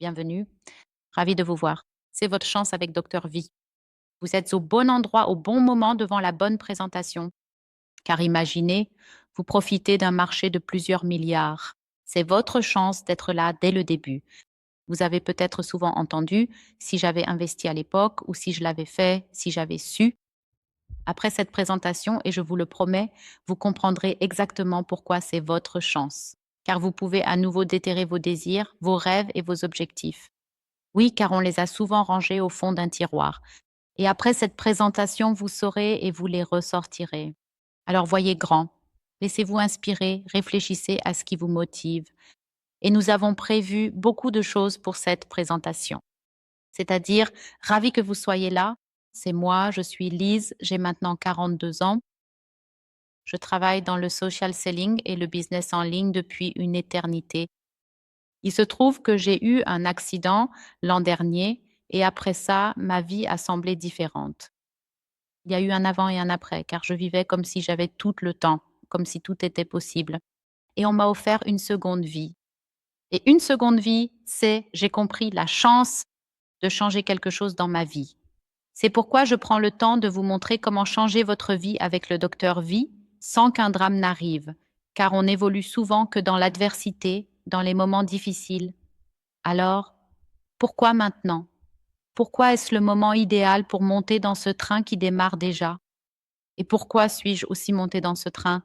Bienvenue, ravi de vous voir. C'est votre chance avec Docteur V. Vous êtes au bon endroit au bon moment devant la bonne présentation. Car imaginez, vous profitez d'un marché de plusieurs milliards. C'est votre chance d'être là dès le début. Vous avez peut-être souvent entendu si j'avais investi à l'époque ou si je l'avais fait, si j'avais su. Après cette présentation, et je vous le promets, vous comprendrez exactement pourquoi c'est votre chance. Car vous pouvez à nouveau déterrer vos désirs, vos rêves et vos objectifs. Oui, car on les a souvent rangés au fond d'un tiroir. Et après cette présentation, vous saurez et vous les ressortirez. Alors voyez grand, laissez-vous inspirer, réfléchissez à ce qui vous motive. Et nous avons prévu beaucoup de choses pour cette présentation. C'est-à-dire, ravi que vous soyez là. C'est moi, je suis Lise, j'ai maintenant 42 ans. Je travaille dans le social selling et le business en ligne depuis une éternité. Il se trouve que j'ai eu un accident l'an dernier et après ça, ma vie a semblé différente. Il y a eu un avant et un après, car je vivais comme si j'avais tout le temps, comme si tout était possible. Et on m'a offert une seconde vie. Et une seconde vie, c'est, j'ai compris, la chance de changer quelque chose dans ma vie. C'est pourquoi je prends le temps de vous montrer comment changer votre vie avec le docteur V sans qu'un drame n'arrive, car on évolue souvent que dans l'adversité, dans les moments difficiles. Alors, pourquoi maintenant? Pourquoi est-ce le moment idéal pour monter dans ce train qui démarre déjà? Et pourquoi suis-je aussi montée dans ce train?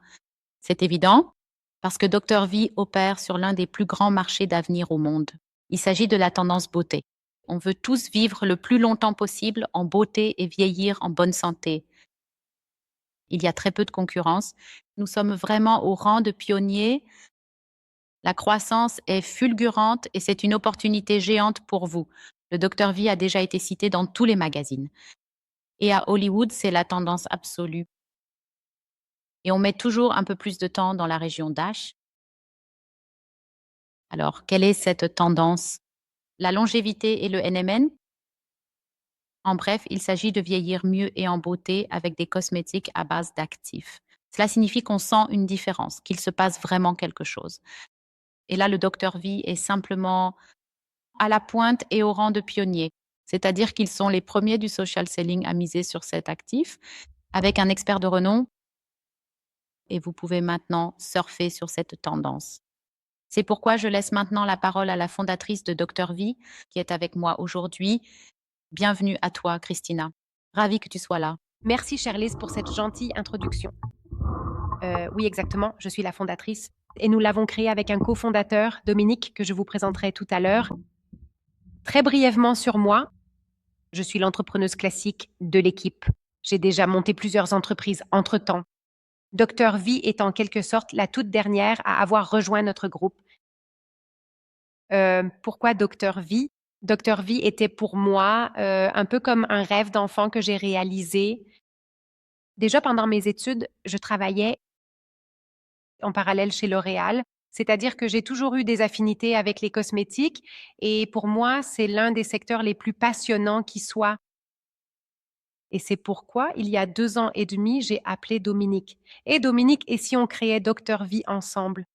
C'est évident, parce que Dr V opère sur l'un des plus grands marchés d'avenir au monde. Il s'agit de la tendance beauté. On veut tous vivre le plus longtemps possible en beauté et vieillir en bonne santé. Il y a très peu de concurrence. Nous sommes vraiment au rang de pionniers. La croissance est fulgurante et c'est une opportunité géante pour vous. Le Dr V a déjà été cité dans tous les magazines. Et à Hollywood, c'est la tendance absolue. Et on met toujours un peu plus de temps dans la région d'Ash. Alors, quelle est cette tendance? La longévité et le NMN? En bref, il s'agit de vieillir mieux et en beauté avec des cosmétiques à base d'actifs. Cela signifie qu'on sent une différence, qu'il se passe vraiment quelque chose. Et là, le Dr V est simplement à la pointe et au rang de pionnier. C'est-à-dire qu'ils sont les premiers du social selling à miser sur cet actif, avec un expert de renom, et vous pouvez maintenant surfer sur cette tendance. C'est pourquoi je laisse maintenant la parole à la fondatrice de Dr V, qui est avec moi aujourd'hui. Bienvenue à toi, Christina. Ravie que tu sois là. Merci, Charlize, pour cette gentille introduction. Oui, exactement, je suis la fondatrice et nous l'avons créée avec un cofondateur, Dominique, que je vous présenterai tout à l'heure. Très brièvement sur moi, je suis l'entrepreneuse classique de l'équipe. J'ai déjà monté plusieurs entreprises entre-temps. Dr V est en quelque sorte la toute dernière à avoir rejoint notre groupe. Pourquoi Dr V? Dr V était pour moi un peu comme un rêve d'enfant que j'ai réalisé. Déjà pendant mes études, je travaillais en parallèle chez L'Oréal. C'est-à-dire que j'ai toujours eu des affinités avec les cosmétiques et pour moi, c'est l'un des secteurs les plus passionnants qui soit. Et c'est pourquoi, il y a 2 ans et demi, j'ai appelé Dominique. Et Dominique, et si on créait Dr V ensemble?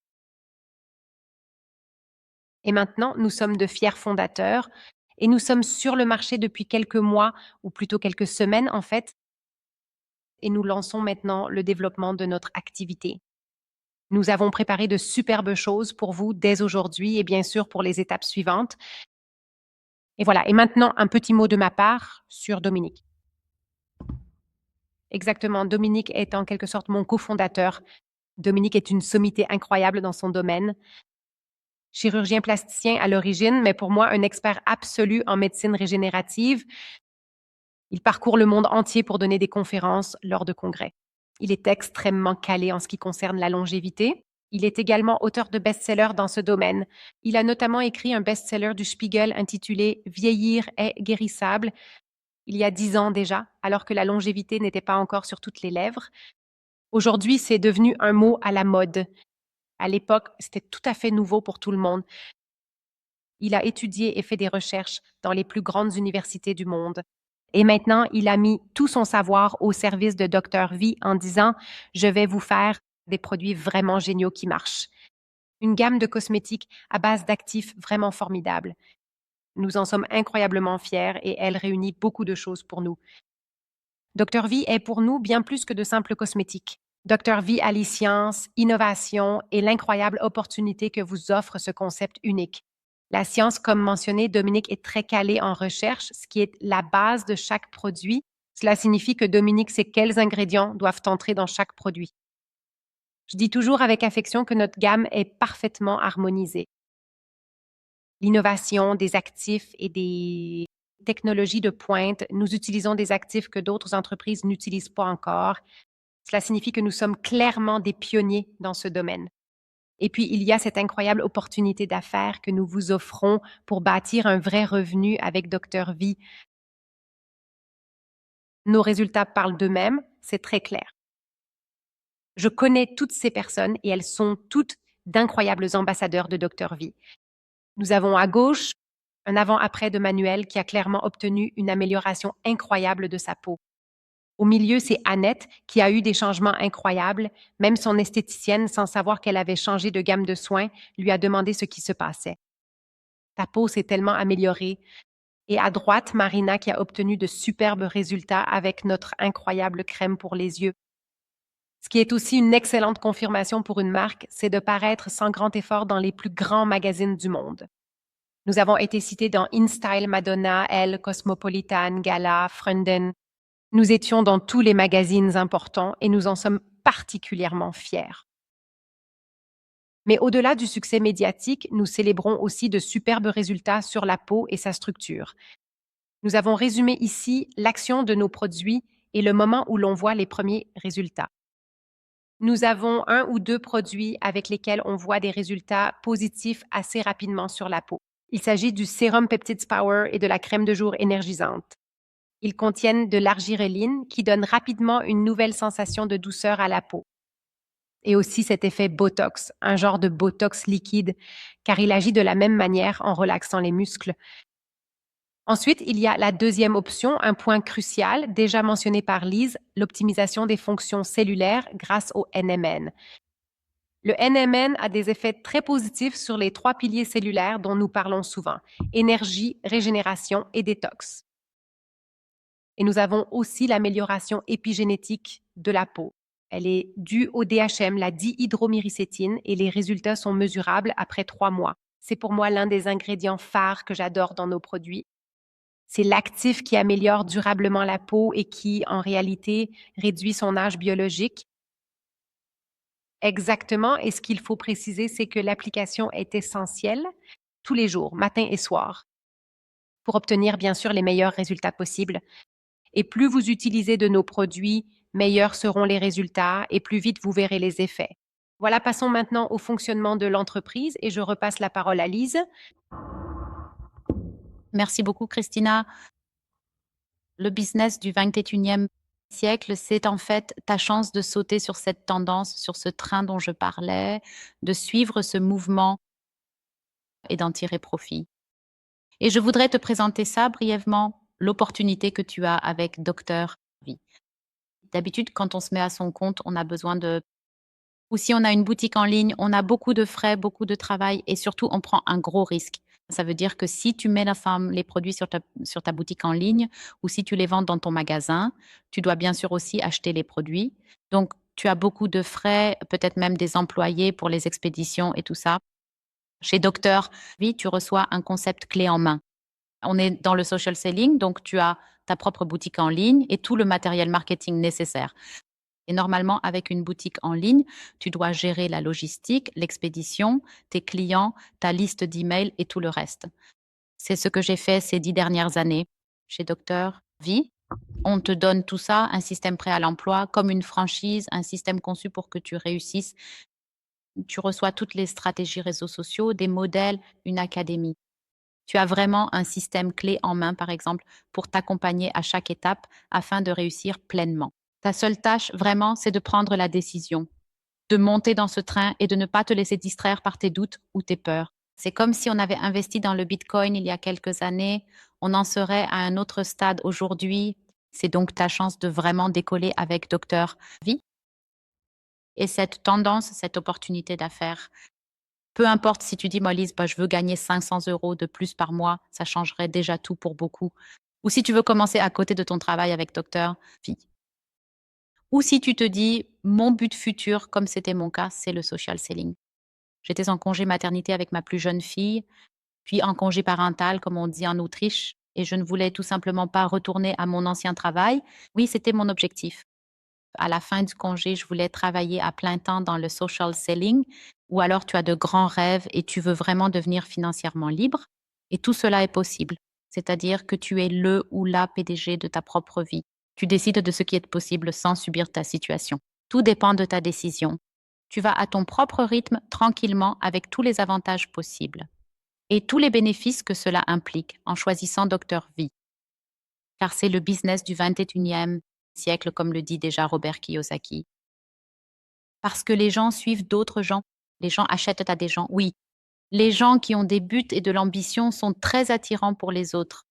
Et maintenant, nous sommes de fiers fondateurs et nous sommes sur le marché depuis quelques mois, ou plutôt quelques semaines en fait, et nous lançons maintenant le développement de notre activité. Nous avons préparé de superbes choses pour vous dès aujourd'hui et bien sûr pour les étapes suivantes. Et voilà. Et maintenant, un petit mot de ma part sur Dominique. Exactement. Dominique est en quelque sorte mon cofondateur. Dominique est une sommité incroyable dans son domaine. Chirurgien plasticien à l'origine, mais pour moi, un expert absolu en médecine régénérative. Il parcourt le monde entier pour donner des conférences lors de congrès. Il est extrêmement calé en ce qui concerne la longévité. Il est également auteur de best-sellers dans ce domaine. Il a notamment écrit un best-seller du Spiegel intitulé Vieillir est guérissable, il y a 10 ans déjà, alors que la longévité n'était pas encore sur toutes les lèvres. Aujourd'hui, c'est devenu un mot à la mode. À l'époque, c'était tout à fait nouveau pour tout le monde. Il a étudié et fait des recherches dans les plus grandes universités du monde. Et maintenant, il a mis tout son savoir au service de Dr V en disant « Je vais vous faire des produits vraiment géniaux qui marchent. » Une gamme de cosmétiques à base d'actifs vraiment formidables. Nous en sommes incroyablement fiers et elle réunit beaucoup de choses pour nous. Dr. V est pour nous bien plus que de simples cosmétiques. Dr. V allie science, innovation et l'incroyable opportunité que vous offre ce concept unique. La science, comme mentionné, Dominique est très calé en recherche, ce qui est la base de chaque produit. Cela signifie que Dominique sait quels ingrédients doivent entrer dans chaque produit. Je dis toujours avec affection que notre gamme est parfaitement harmonisée. L'innovation des actifs et des technologies de pointe, nous utilisons des actifs que d'autres entreprises n'utilisent pas encore. Cela signifie que nous sommes clairement des pionniers dans ce domaine. Et puis, il y a cette incroyable opportunité d'affaires que nous vous offrons pour bâtir un vrai revenu avec Dr. V. Nos résultats parlent d'eux-mêmes, c'est très clair. Je connais toutes ces personnes et elles sont toutes d'incroyables ambassadeurs de Dr. V. Nous avons à gauche un avant-après de Manuel qui a clairement obtenu une amélioration incroyable de sa peau. Au milieu, c'est Annette qui a eu des changements incroyables. Même son esthéticienne, sans savoir qu'elle avait changé de gamme de soins, lui a demandé ce qui se passait. Ta peau s'est tellement améliorée. Et à droite, Marina qui a obtenu de superbes résultats avec notre incroyable crème pour les yeux. Ce qui est aussi une excellente confirmation pour une marque, c'est de paraître sans grand effort dans les plus grands magazines du monde. Nous avons été cités dans InStyle, Madonna, Elle, Cosmopolitan, Gala, Freundin. Nous étions dans tous les magazines importants et nous en sommes particulièrement fiers. Mais au-delà du succès médiatique, nous célébrons aussi de superbes résultats sur la peau et sa structure. Nous avons résumé ici l'action de nos produits et le moment où l'on voit les premiers résultats. Nous avons 1 ou 2 produits avec lesquels on voit des résultats positifs assez rapidement sur la peau. Il s'agit du sérum Peptides Power et de la crème de jour énergisante. Ils contiennent de l'argireline qui donne rapidement une nouvelle sensation de douceur à la peau. Et aussi cet effet Botox, un genre de Botox liquide, car il agit de la même manière en relaxant les muscles. Ensuite, il y a la deuxième option, un point crucial, déjà mentionné par Lise, l'optimisation des fonctions cellulaires grâce au NMN. Le NMN a des effets très positifs sur les 3 piliers cellulaires dont nous parlons souvent, énergie, régénération et détox. Et nous avons aussi l'amélioration épigénétique de la peau. Elle est due au DHM, la dihydromycétine, et les résultats sont mesurables après 3 mois. C'est pour moi l'un des ingrédients phares que j'adore dans nos produits. C'est l'actif qui améliore durablement la peau et qui, en réalité, réduit son âge biologique. Exactement. Et ce qu'il faut préciser, c'est que l'application est essentielle tous les jours, matin et soir, pour obtenir, bien sûr, les meilleurs résultats possibles. Et plus vous utilisez de nos produits, meilleurs seront les résultats et plus vite vous verrez les effets. Voilà, passons maintenant au fonctionnement de l'entreprise et je repasse la parole à Lise. Merci beaucoup, Christina. Le business du 21e siècle, c'est en fait ta chance de sauter sur cette tendance, sur ce train dont je parlais, de suivre ce mouvement et d'en tirer profit. Et je voudrais te présenter ça brièvement, l'opportunité que tu as avec Docteur Vie. D'habitude, quand on se met à son compte, on a besoin de... Ou si on a une boutique en ligne, on a beaucoup de frais, beaucoup de travail et surtout, on prend un gros risque. Ça veut dire que si tu mets les produits sur ta boutique en ligne ou si tu les vends dans ton magasin, tu dois bien sûr aussi acheter les produits. Donc, tu as beaucoup de frais, peut-être même des employés pour les expéditions et tout ça. Chez Docteur Vie, tu reçois un concept clé en main. On est dans le social selling, donc tu as ta propre boutique en ligne et tout le matériel marketing nécessaire. Et normalement, avec une boutique en ligne, tu dois gérer la logistique, l'expédition, tes clients, ta liste d'emails et tout le reste. C'est ce que j'ai fait ces 10 dernières années chez Docteur V. On te donne tout ça, un système prêt à l'emploi, comme une franchise, un système conçu pour que tu réussisses. Tu reçois toutes les stratégies réseaux sociaux, des modèles, une académie. Tu as vraiment un système clé en main, par exemple, pour t'accompagner à chaque étape afin de réussir pleinement. Ta seule tâche, vraiment, c'est de prendre la décision, de monter dans ce train et de ne pas te laisser distraire par tes doutes ou tes peurs. C'est comme si on avait investi dans le Bitcoin il y a quelques années, on en serait à un autre stade aujourd'hui. C'est donc ta chance de vraiment décoller avec Docteur V. Et cette tendance, cette opportunité d'affaires Peu importe si tu dis, moi, Lise, bah, je veux gagner 500 € de plus par mois, ça changerait déjà tout pour beaucoup. Ou si tu veux commencer à côté de ton travail avec Docteur V. Ou si tu te dis, mon but futur, comme c'était mon cas, c'est le social selling. J'étais en congé maternité avec ma plus jeune fille, puis en congé parental, comme on dit en Autriche, et je ne voulais tout simplement pas retourner à mon ancien travail. Oui, c'était mon objectif. À la fin du congé, je voulais travailler à plein temps dans le social selling, ou alors tu as de grands rêves et tu veux vraiment devenir financièrement libre. Et tout cela est possible. C'est-à-dire que tu es le ou la PDG de ta propre vie. Tu décides de ce qui est possible sans subir ta situation. Tout dépend de ta décision. Tu vas à ton propre rythme, tranquillement, avec tous les avantages possibles et tous les bénéfices que cela implique en choisissant Docteur V. Car c'est le business du 21e siècle, comme le dit déjà Robert Kiyosaki. Parce que les gens suivent d'autres gens. Les gens achètent à des gens. Oui, les gens qui ont des buts et de l'ambition sont très attirants pour les autres.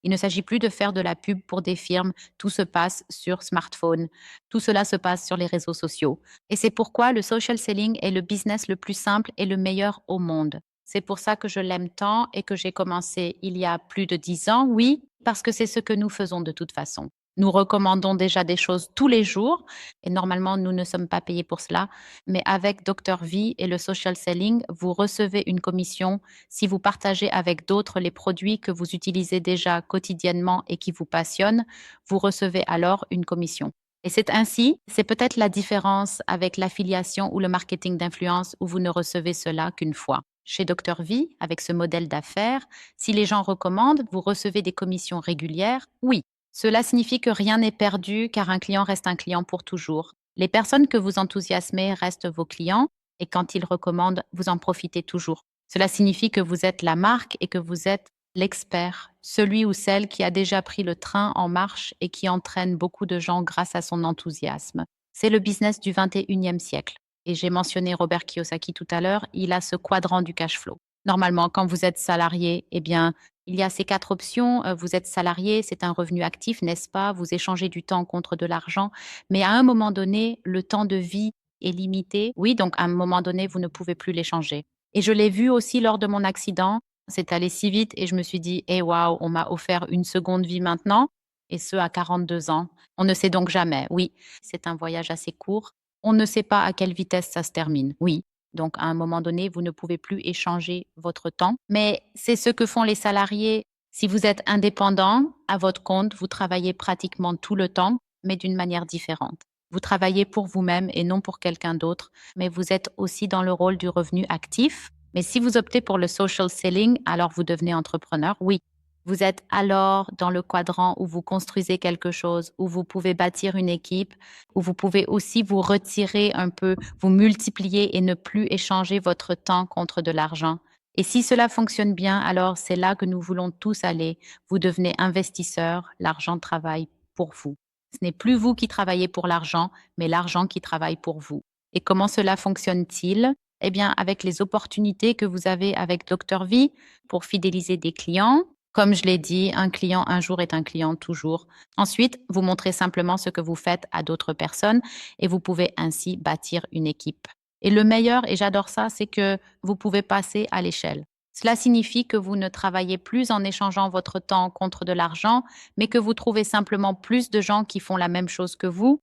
Il ne s'agit plus de faire de la pub pour des firmes, tout se passe sur smartphone, tout cela se passe sur les réseaux sociaux. Et c'est pourquoi le social selling est le business le plus simple et le meilleur au monde. C'est pour ça que je l'aime tant et que j'ai commencé il y a plus de 10 ans, oui, parce que c'est ce que nous faisons de toute façon. Nous recommandons déjà des choses tous les jours et normalement nous ne sommes pas payés pour cela, mais avec Dr V et le social selling, vous recevez une commission si vous partagez avec d'autres les produits que vous utilisez déjà quotidiennement et qui vous passionnent, vous recevez alors une commission. Et c'est peut-être la différence avec l'affiliation ou le marketing d'influence où vous ne recevez cela qu'une fois. Chez Dr V, avec ce modèle d'affaires, si les gens recommandent, vous recevez des commissions régulières, oui. Cela signifie que rien n'est perdu car un client reste un client pour toujours. Les personnes que vous enthousiasmez restent vos clients et quand ils recommandent, vous en profitez toujours. Cela signifie que vous êtes la marque et que vous êtes l'expert, celui ou celle qui a déjà pris le train en marche et qui entraîne beaucoup de gens grâce à son enthousiasme. C'est le business du 21e siècle. Et j'ai mentionné Robert Kiyosaki tout à l'heure, il a ce quadrant du cash flow. Normalement, quand vous êtes salarié, eh bien, il y a ces 4 options. Vous êtes salarié, c'est un revenu actif, n'est-ce pas? Vous échangez du temps contre de l'argent. Mais à un moment donné, le temps de vie est limité. Oui, donc à un moment donné, vous ne pouvez plus l'échanger. Et je l'ai vu aussi lors de mon accident. C'est allé si vite et je me suis dit, eh waouh, on m'a offert une seconde vie maintenant, et ce à 42 ans. On ne sait donc jamais. Oui, c'est un voyage assez court. On ne sait pas à quelle vitesse ça se termine. Oui. Donc, à un moment donné, vous ne pouvez plus échanger votre temps. Mais c'est ce que font les salariés. Si vous êtes indépendant, à votre compte, vous travaillez pratiquement tout le temps, mais d'une manière différente. Vous travaillez pour vous-même et non pour quelqu'un d'autre, mais vous êtes aussi dans le rôle du revenu actif. Mais si vous optez pour le social selling, alors vous devenez entrepreneur, oui. Vous êtes alors dans le quadrant où vous construisez quelque chose, où vous pouvez bâtir une équipe, où vous pouvez aussi vous retirer un peu, vous multiplier et ne plus échanger votre temps contre de l'argent. Et si cela fonctionne bien, alors c'est là que nous voulons tous aller. Vous devenez investisseur, l'argent travaille pour vous. Ce n'est plus vous qui travaillez pour l'argent, mais l'argent qui travaille pour vous. Et comment cela fonctionne-t-il? Eh bien, avec les opportunités que vous avez avec Dr V pour fidéliser des clients. Comme je l'ai dit, un client un jour est un client toujours. Ensuite, vous montrez simplement ce que vous faites à d'autres personnes et vous pouvez ainsi bâtir une équipe. Et le meilleur, et j'adore ça, c'est que vous pouvez passer à l'échelle. Cela signifie que vous ne travaillez plus en échangeant votre temps contre de l'argent, mais que vous trouvez simplement plus de gens qui font la même chose que vous.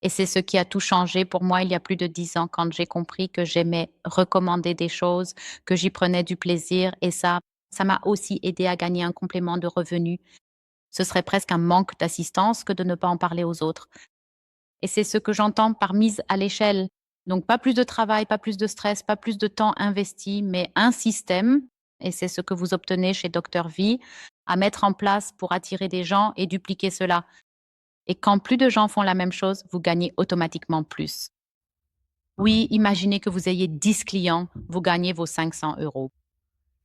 Et c'est ce qui a tout changé pour moi il y a plus de 10 ans quand j'ai compris que j'aimais recommander des choses, que j'y prenais du plaisir et ça m'a aussi aidé à gagner un complément de revenu. Ce serait presque un manque d'assistance que de ne pas en parler aux autres. Et c'est ce que j'entends par mise à l'échelle. Donc pas plus de travail, pas plus de stress, pas plus de temps investi, mais un système, et c'est ce que vous obtenez chez Dr V, à mettre en place pour attirer des gens et dupliquer cela. Et quand plus de gens font la même chose, vous gagnez automatiquement plus. Oui, imaginez que vous ayez 10 clients, vous gagnez vos 500 euros.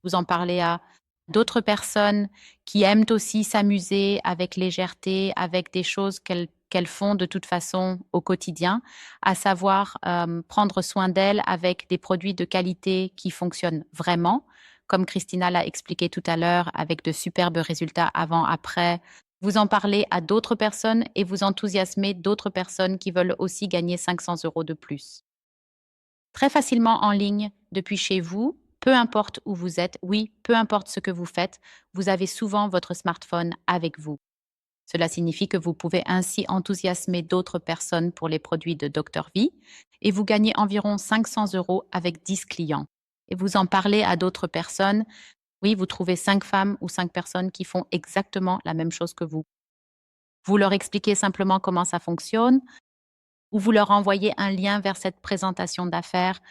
Vous en parlez à d'autres personnes qui aiment aussi s'amuser avec légèreté, avec des choses qu'elles font de toute façon au quotidien, à savoir prendre soin d'elles avec des produits de qualité qui fonctionnent vraiment, comme Christina l'a expliqué tout à l'heure, avec de superbes résultats avant-après. Vous en parlez à d'autres personnes et vous enthousiasmez d'autres personnes qui veulent aussi gagner 500 euros de plus. Très facilement en ligne, Depuis chez vous, peu importe où vous êtes, oui, peu importe ce que vous faites, vous avez souvent votre smartphone avec vous. Cela signifie que vous pouvez ainsi enthousiasmer d'autres personnes pour les produits de Dr. V et vous gagnez environ 500 € avec 10 clients. Et vous en parlez à d'autres personnes. Oui, vous trouvez 5 femmes ou 5 personnes qui font exactement la même chose que vous. Vous leur expliquez simplement comment ça fonctionne ou vous leur envoyez un lien vers cette présentation d'affaires.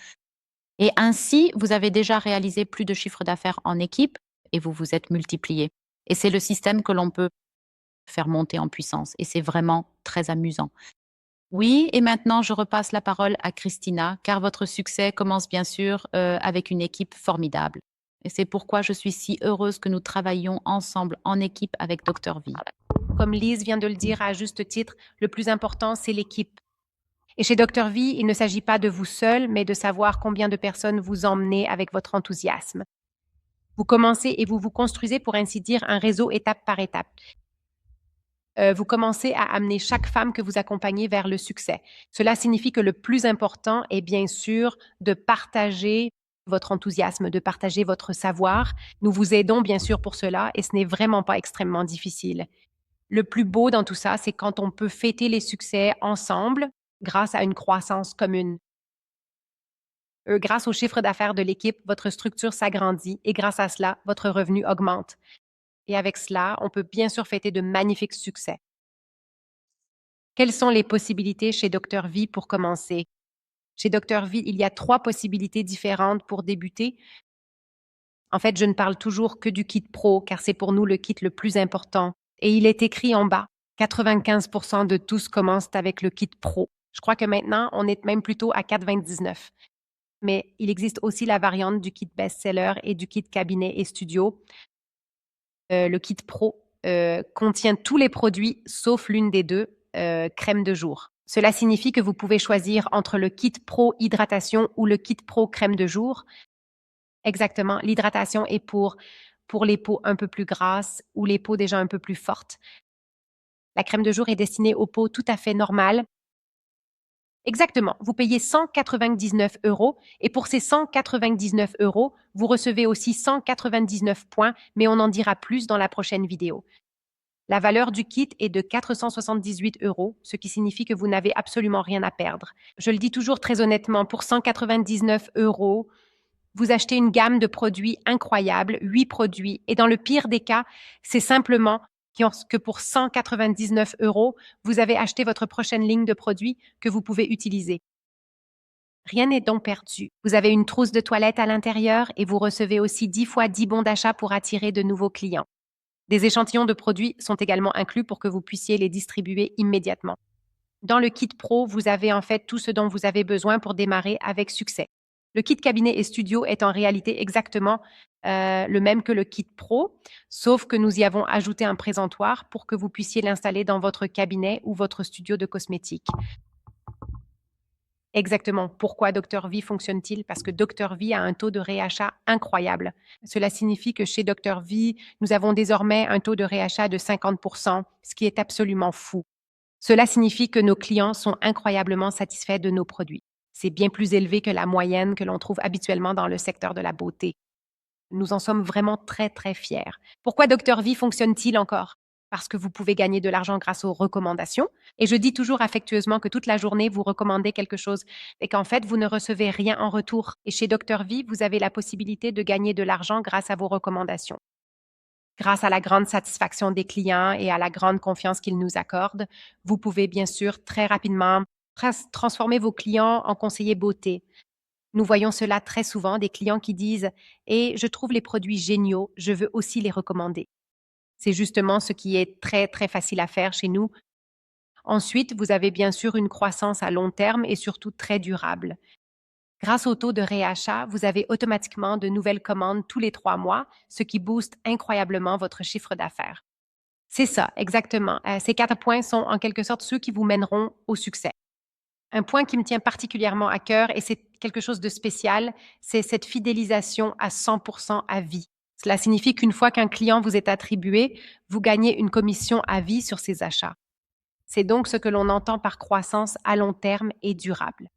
Et ainsi, vous avez déjà réalisé plus de chiffre d'affaires en équipe et vous vous êtes multiplié. Et c'est le système que l'on peut faire monter en puissance. Et c'est vraiment très amusant. Oui, et maintenant, je repasse la parole à Christina, car votre succès commence bien sûr avec une équipe formidable. Et c'est pourquoi je suis si heureuse que nous travaillions ensemble en équipe avec Dr. V. Comme Lise vient de le dire à juste titre, le plus important, c'est l'équipe. Et chez Dr. V, il ne s'agit pas de vous seul, mais de savoir combien de personnes vous emmenez avec votre enthousiasme. Vous commencez et vous vous construisez, pour ainsi dire, un réseau étape par étape. Vous commencez à amener chaque femme que vous accompagnez vers le succès. Cela signifie que le plus important est bien sûr de partager votre enthousiasme, de partager votre savoir. Nous vous aidons bien sûr pour cela et ce n'est vraiment pas extrêmement difficile. Le plus beau dans tout ça, c'est quand on peut fêter les succès ensemble grâce à une croissance commune. Grâce au chiffre d'affaires de l'équipe, votre structure s'agrandit et grâce à cela, votre revenu augmente. Et avec cela, on peut bien sûr fêter de magnifiques succès. Quelles sont les possibilités chez Dr. V pour commencer? Chez Dr. V, il y a 3 possibilités différentes pour débuter. En fait, je ne parle toujours que du kit pro car c'est pour nous le kit le plus important. Et il est écrit en bas, 95% de tous commencent avec le kit pro. Je crois que maintenant, on est même plutôt à 4,29. Mais il existe aussi la variante du kit best-seller et du kit cabinet et studio. Le kit pro contient tous les produits sauf l'une des deux, crème de jour. Cela signifie que vous pouvez choisir entre le kit pro hydratation ou le kit pro crème de jour. Exactement, l'hydratation est pour les peaux un peu plus grasses ou les peaux déjà un peu plus fortes. La crème de jour est destinée aux peaux tout à fait normales. Exactement, vous payez 199 € et pour ces 199 €, vous recevez aussi 199 points, mais on en dira plus dans la prochaine vidéo. La valeur du kit est de 478 €, ce qui signifie que vous n'avez absolument rien à perdre. Je le dis toujours très honnêtement, pour 199 €, vous achetez une gamme de produits incroyables, 8 produits, et dans le pire des cas, c'est simplement que pour 199 €, vous avez acheté votre prochaine ligne de produits que vous pouvez utiliser. Rien n'est donc perdu. Vous avez une trousse de toilette à l'intérieur et vous recevez aussi 10 fois 10 bons d'achat pour attirer de nouveaux clients. Des échantillons de produits sont également inclus pour que vous puissiez les distribuer immédiatement. Dans le kit pro, vous avez en fait tout ce dont vous avez besoin pour démarrer avec succès. Le kit cabinet et studio est en réalité exactement le même que le kit pro, sauf que nous y avons ajouté un présentoir pour que vous puissiez l'installer dans votre cabinet ou votre studio de cosmétiques. Exactement. Pourquoi Dr. V fonctionne-t-il? Parce que Dr. V a un taux de réachat incroyable. Cela signifie que chez Dr. V, nous avons désormais un taux de réachat de 50%, ce qui est absolument fou. Cela signifie que nos clients sont incroyablement satisfaits de nos produits. C'est bien plus élevé que la moyenne que l'on trouve habituellement dans le secteur de la beauté. Nous en sommes vraiment très, très fiers. Pourquoi Dr. V fonctionne-t-il encore? Parce que vous pouvez gagner de l'argent grâce aux recommandations. Et je dis toujours affectueusement que toute la journée, vous recommandez quelque chose et qu'en fait, vous ne recevez rien en retour. Et chez Dr. V, vous avez la possibilité de gagner de l'argent grâce à vos recommandations. Grâce à la grande satisfaction des clients et à la grande confiance qu'ils nous accordent, vous pouvez bien sûr très rapidement transformer vos clients en conseillers beauté. Nous voyons cela très souvent, des clients qui disent « Et je trouve les produits géniaux, je veux aussi les recommander ». C'est justement ce qui est très, très facile à faire chez nous. Ensuite, vous avez bien sûr une croissance à long terme et surtout très durable. Grâce au taux de réachat, vous avez automatiquement de nouvelles commandes tous les 3 mois, ce qui booste incroyablement votre chiffre d'affaires. C'est ça, exactement. Ces 4 points sont en quelque sorte ceux qui vous mèneront au succès. Un point qui me tient particulièrement à cœur, et c'est quelque chose de spécial, c'est cette fidélisation à 100% à vie. Cela signifie qu'une fois qu'un client vous est attribué, vous gagnez une commission à vie sur ses achats. C'est donc ce que l'on entend par croissance à long terme et durable.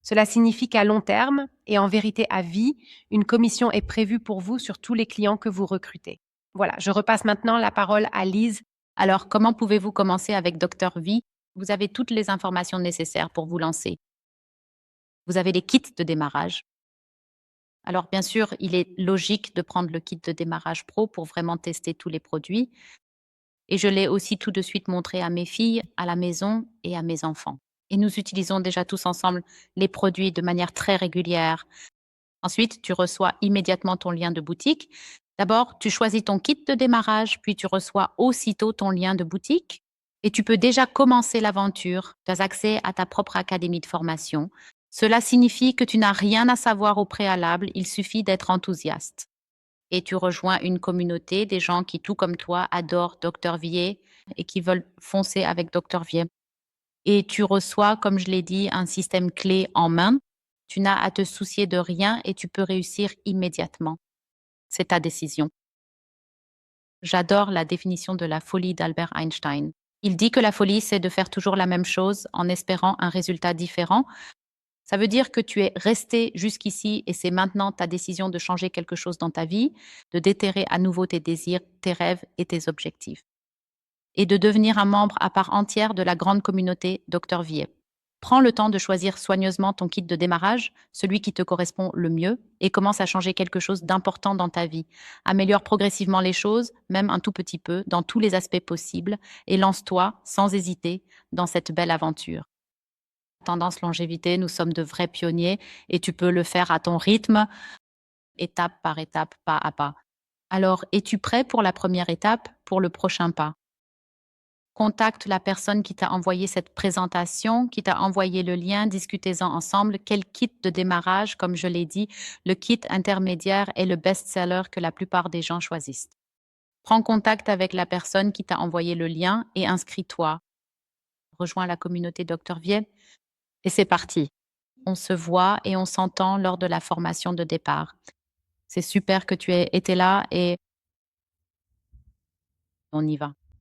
Cela signifie qu'à long terme, et en vérité à vie, une commission est prévue pour vous sur tous les clients que vous recrutez. Voilà, je repasse maintenant la parole à Lise. Alors, comment pouvez-vous commencer avec Dr. V? Vous avez toutes les informations nécessaires pour vous lancer. Vous avez les kits de démarrage. Alors, bien sûr, il est logique de prendre le kit de démarrage pro pour vraiment tester tous les produits. Et je l'ai aussi tout de suite montré à mes filles, à la maison et à mes enfants. Et nous utilisons déjà tous ensemble les produits de manière très régulière. Ensuite, tu reçois immédiatement ton lien de boutique. D'abord, tu choisis ton kit de démarrage, puis tu reçois aussitôt ton lien de boutique. Et tu peux déjà commencer l'aventure. Tu as accès à ta propre académie de formation. Cela signifie que tu n'as rien à savoir au préalable, il suffit d'être enthousiaste. Et tu rejoins une communauté des gens qui, tout comme toi, adorent Dr. Vier et qui veulent foncer avec Dr. Vier. Et tu reçois, comme je l'ai dit, un système clé en main. Tu n'as à te soucier de rien et tu peux réussir immédiatement. C'est ta décision. J'adore la définition de la folie d'Albert Einstein. Il dit que la folie, c'est de faire toujours la même chose en espérant un résultat différent. Ça veut dire que tu es resté jusqu'ici et c'est maintenant ta décision de changer quelque chose dans ta vie, de déterrer à nouveau tes désirs, tes rêves et tes objectifs. Et de devenir un membre à part entière de la grande communauté Dr. Vier. Prends le temps de choisir soigneusement ton kit de démarrage, celui qui te correspond le mieux, et commence à changer quelque chose d'important dans ta vie. Améliore progressivement les choses, même un tout petit peu, dans tous les aspects possibles, et lance-toi, sans hésiter, dans cette belle aventure. Tendance longévité, nous sommes de vrais pionniers, et tu peux le faire à ton rythme, étape par étape, pas à pas. Alors, es-tu prêt pour la première étape, pour le prochain pas? Contacte la personne qui t'a envoyé cette présentation, qui t'a envoyé le lien, discutez-en ensemble. Quel kit de démarrage, comme je l'ai dit, le kit intermédiaire est le best-seller que la plupart des gens choisissent. Prends contact avec la personne qui t'a envoyé le lien et inscris-toi. Rejoins la communauté Dr. Vieb et c'est parti. On se voit et on s'entend lors de la formation de départ. C'est super que tu aies été là et on y va.